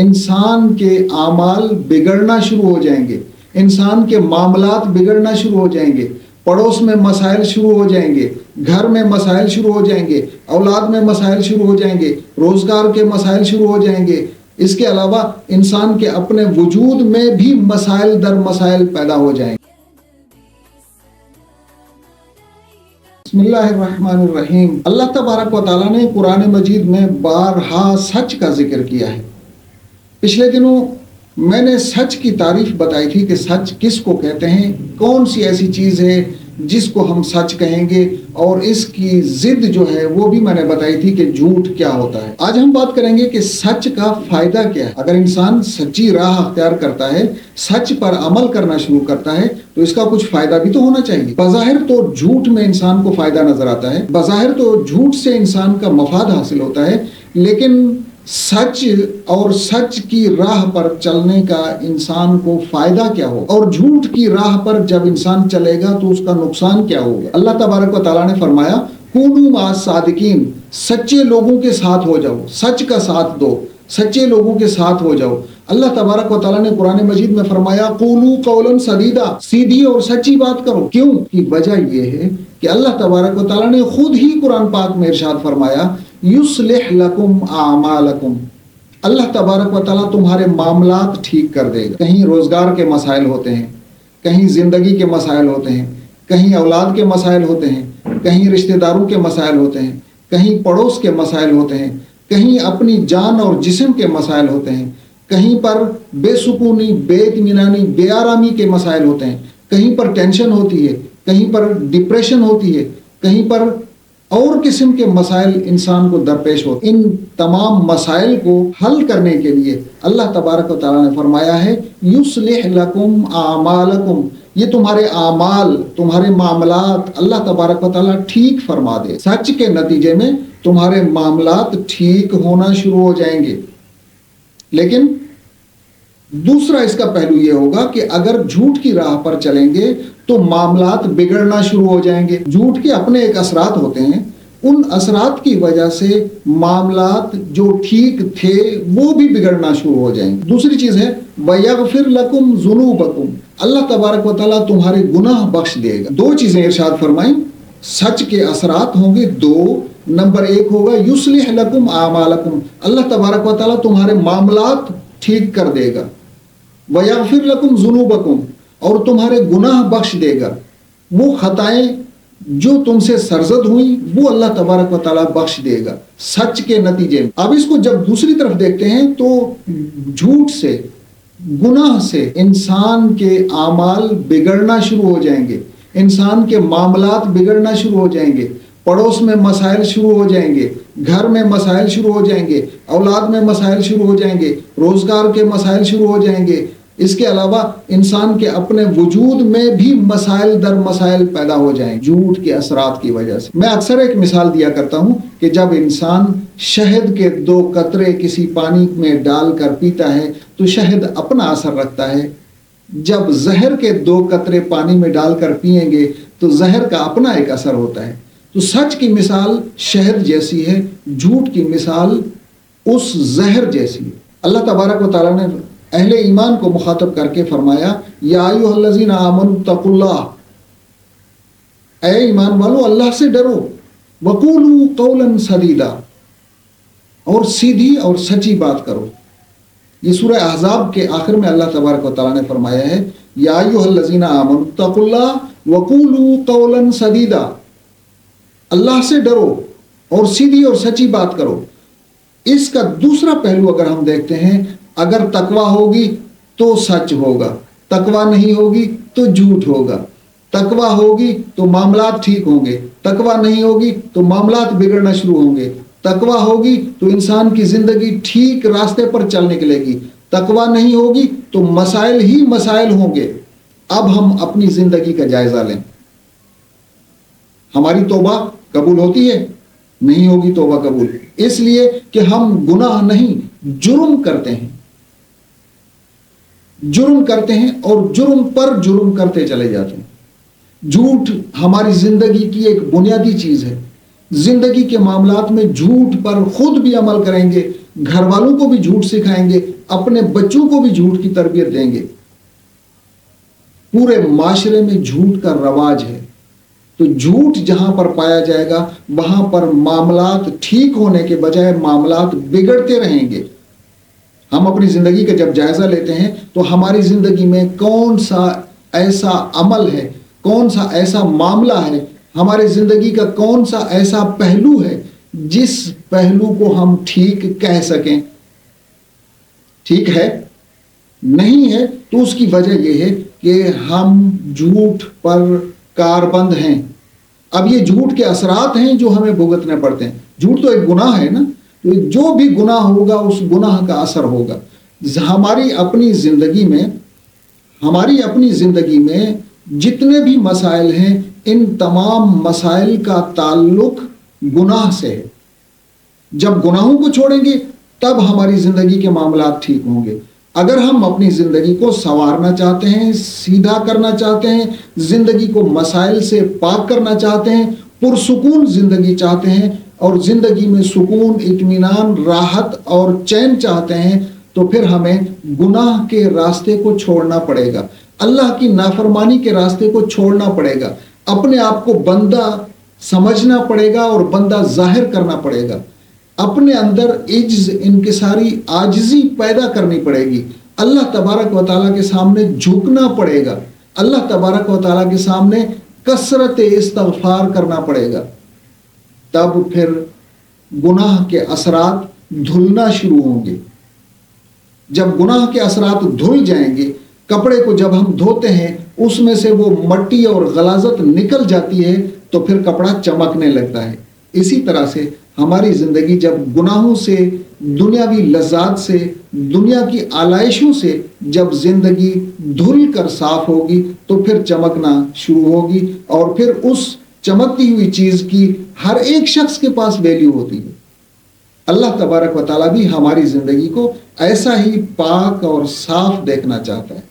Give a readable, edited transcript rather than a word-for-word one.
انسان کے اعمال بگڑنا شروع ہو جائیں گے، انسان کے معاملات بگڑنا شروع ہو جائیں گے، پڑوس میں مسائل شروع ہو جائیں گے، گھر میں مسائل شروع ہو جائیں گے، اولاد میں مسائل شروع ہو جائیں گے، روزگار کے مسائل شروع ہو جائیں گے۔ اس کے علاوہ انسان کے اپنے وجود میں بھی مسائل در مسائل پیدا ہو جائیں گے۔ بسم اللہ الرحمن الرحیم۔ اللہ تبارک و تعالیٰ نے قرآن مجید میں بارہا سچ کا ذکر کیا ہے۔ پچھلے دنوں میں نے سچ کی تعریف بتائی تھی کہ سچ کس کو کہتے ہیں، کون سی ایسی چیز ہے جس کو ہم سچ کہیں گے، اور اس کی ضد جو ہے وہ بھی میں نے بتائی تھی کہ جھوٹ کیا ہوتا ہے۔ آج ہم بات کریں گے کہ سچ کا فائدہ کیا ہے۔ اگر انسان سچی راہ اختیار کرتا ہے، سچ پر عمل کرنا شروع کرتا ہے، تو اس کا کچھ فائدہ بھی تو ہونا چاہیے۔ بظاہر تو جھوٹ میں انسان کو فائدہ نظر آتا ہے، بظاہر تو جھوٹ سے انسان کا مفاد حاصل ہوتا ہے، لیکن سچ اور سچ کی راہ پر چلنے کا انسان کو فائدہ کیا ہوگا، اور جھوٹ کی راہ پر جب انسان چلے گا تو اس کا نقصان کیا ہوگا۔ اللہ تبارک و تعالیٰ نے فرمایا کونوا مع الصادقین، سچے لوگوں کے ساتھ ہو جاؤ، سچ کا ساتھ دو، سچے لوگوں کے ساتھ ہو جاؤ۔ اللہ تبارک و تعالیٰ نے قرآن مجید میں فرمایا قولوا قولا سدیدا، سیدھی اور سچی بات کرو۔ کیوں؟ کی وجہ یہ ہے کہ اللہ تبارک و تعالیٰ نے خود ہی قرآن پاک میں ارشاد فرمایا یصلح لکم اعمالکم، اللہ تبارک و تعالیٰ تمہارے معاملات ٹھیک کر دے گا۔ کہیں روزگار کے مسائل ہوتے ہیں، کہیں زندگی کے مسائل ہوتے ہیں، کہیں اولاد کے مسائل ہوتے ہیں، کہیں رشتہ داروں کے مسائل ہوتے ہیں، کہیں پڑوس کے مسائل ہوتے ہیں، کہیں اپنی جان اور جسم کے مسائل ہوتے ہیں، کہیں پر بے سکونی، بے اطمینانی، بے آرامی کے مسائل ہوتے ہیں، کہیں پر ٹینشن ہوتی ہے، کہیں پر ڈپریشن ہوتی ہے، کہیں پر اور قسم کے مسائل انسان کو درپیش ہوتے ہیں۔ ان تمام مسائل کو حل کرنے کے لیے اللہ تبارک و تعالیٰ نے فرمایا ہے یصلح لکم اعمالکم، یہ تمہارے اعمال، تمہارے معاملات اللہ تبارک و تعالیٰ ٹھیک فرما دے۔ سچ کے نتیجے میں تمہارے معاملات ٹھیک ہونا شروع ہو جائیں گے۔ لیکن دوسرا اس کا پہلو یہ ہوگا کہ اگر جھوٹ کی راہ پر چلیں گے تو معاملات بگڑنا شروع ہو جائیں گے۔ جھوٹ کے اپنے ایک اثرات ہوتے ہیں، ان اثرات کی وجہ سے معاملات جو ٹھیک تھے وہ بھی بگڑنا شروع ہو جائیں گے۔ دوسری چیز ہے وَيَغْفِرْ لَكُمْ ذُنُوبَكُمْ، اللہ تبارک و تعالیٰ تمہارے گناہ بخش دے گا۔ دو چیزیں ارشاد فرمائیں، سچ کے اثرات ہوں گے دو۔ نمبر ایک ہوگا یصلح لکم اعمالکم، اللہ تبارک و تعالیٰ تمہارے معاملات ٹھیک کر دے گا۔ وَيَغْفِرْ لَكُمْ ذُنُوبَكُمْ، اور تمہارے گناہ بخش دے گا۔ وہ خطائیں جو تم سے سرزد ہوئیں وہ اللہ تبارک و تعالیٰ بخش دے گا سچ کے نتیجے میں۔ اب اس کو جب دوسری طرف دیکھتے ہیں تو جھوٹ سے، گناہ سے انسان کے اعمال بگڑنا شروع ہو جائیں گے، انسان کے معاملات بگڑنا شروع ہو جائیں گے، پڑوس میں مسائل شروع ہو جائیں گے، گھر میں مسائل شروع ہو جائیں گے، اولاد میں مسائل شروع ہو جائیں گے، روزگار کے مسائل شروع ہو جائیں گے۔ اس کے علاوہ انسان کے اپنے وجود میں بھی مسائل در مسائل پیدا ہو جائیں جھوٹ کے اثرات کی وجہ سے۔ میں اکثر ایک مثال دیا کرتا ہوں کہ جب انسان شہد کے 2 قطرے کسی پانی میں ڈال کر پیتا ہے تو شہد اپنا اثر رکھتا ہے، جب زہر کے 2 قطرے پانی میں ڈال کر پئیں گے تو زہر کا اپنا ایک اثر ہوتا ہے۔ تو سچ کی مثال شہد جیسی ہے، جھوٹ کی مثال اس زہر جیسی ہے۔ اللہ تبارک و تعالیٰ نے اہل ایمان کو مخاطب کر کے فرمایا یا ایھا الذین آمنوا اتقوا اللہ، اے ایمان والو اللہ سے ڈرو، وقولوا قولا سدیدا، اور سیدھی اور سچی بات کرو۔ یہ سورہ احزاب کے آخر میں اللہ تبارک و تعالیٰ نے فرمایا ہے یا ایھا الذین آمنوا اتقوا اللہ وقولوا قولا سدیدا، اللہ سے ڈرو اور سیدھی اور سچی بات کرو۔ اس کا دوسرا پہلو اگر ہم دیکھتے ہیں، اگر تقویٰ ہوگی تو سچ ہوگا، تقویٰ نہیں ہوگی تو جھوٹ ہوگا، تقویٰ ہوگی تو معاملات ٹھیک ہوں گے، تقویٰ نہیں ہوگی تو معاملات بگڑنا شروع ہوں گے، تقویٰ ہوگی تو انسان کی زندگی ٹھیک راستے پر چل نکلے گی، تقویٰ نہیں ہوگی تو مسائل ہی مسائل ہوں گے۔ اب ہم اپنی زندگی کا جائزہ لیں، ہماری توبہ قبول ہوتی ہے؟ نہیں ہوگی توبہ قبول، اس لیے کہ ہم گناہ نہیں جرم کرتے ہیں، جرم کرتے ہیں اور جرم پر جرم کرتے چلے جاتے ہیں۔ جھوٹ ہماری زندگی کی ایک بنیادی چیز ہے، زندگی کے معاملات میں جھوٹ پر خود بھی عمل کریں گے، گھر والوں کو بھی جھوٹ سکھائیں گے، اپنے بچوں کو بھی جھوٹ کی تربیت دیں گے۔ پورے معاشرے میں جھوٹ کا رواج ہے، تو جھوٹ جہاں پر پایا جائے گا وہاں پر معاملات ٹھیک ہونے کے بجائے معاملات بگڑتے رہیں گے۔ ہم اپنی زندگی کا جب جائزہ لیتے ہیں تو ہماری زندگی میں کون سا ایسا عمل ہے، کون سا ایسا معاملہ ہے، ہماری زندگی کا کون سا ایسا پہلو ہے جس پہلو کو ہم ٹھیک کہہ سکیں؟ ٹھیک ہے نہیں ہے تو اس کی وجہ یہ ہے کہ ہم جھوٹ پر کاربند ہیں۔ اب یہ جھوٹ کے اثرات ہیں جو ہمیں بھگتنے پڑتے ہیں۔ جھوٹ تو ایک گناہ ہے نا، تو جو بھی گناہ ہوگا اس گناہ کا اثر ہوگا۔ ہماری اپنی زندگی میں جتنے بھی مسائل ہیں ان تمام مسائل کا تعلق گناہ سے ہے۔ جب گناہوں کو چھوڑیں گے تب ہماری زندگی کے معاملات ٹھیک ہوں گے۔ اگر ہم اپنی زندگی کو سنوارنا چاہتے ہیں، سیدھا کرنا چاہتے ہیں، زندگی کو مسائل سے پاک کرنا چاہتے ہیں، پرسکون زندگی چاہتے ہیں اور زندگی میں سکون، اطمینان، راحت اور چین چاہتے ہیں تو پھر ہمیں گناہ کے راستے کو چھوڑنا پڑے گا، اللہ کی نافرمانی کے راستے کو چھوڑنا پڑے گا، اپنے آپ کو بندہ سمجھنا پڑے گا اور بندہ ظاہر کرنا پڑے گا، اپنے اندر عجز، انکساری، عاجزی پیدا کرنی پڑے گی، اللہ تبارک و تعالیٰ کے سامنے جھکنا پڑے گا، اللہ تبارک و تعالیٰ کے سامنے کثرت استغفار کرنا پڑے گا۔ تب پھر گناہ کے اثرات دھلنا شروع ہوں گے۔ جب گناہ کے اثرات دھل جائیں گے، کپڑے کو جب ہم دھوتے ہیں اس میں سے وہ مٹی اور غلاظت نکل جاتی ہے تو پھر کپڑا چمکنے لگتا ہے۔ اسی طرح سے ہماری زندگی جب گناہوں سے، دنیاوی لذات سے، دنیا کی آلائشوں سے جب زندگی دھل کر صاف ہوگی تو پھر چمکنا شروع ہوگی، اور پھر اس چمکتی ہوئی چیز کی ہر ایک شخص کے پاس ویلیو ہوتی ہے۔ اللہ تبارک و تعالیٰ بھی ہماری زندگی کو ایسا ہی پاک اور صاف دیکھنا چاہتا ہے۔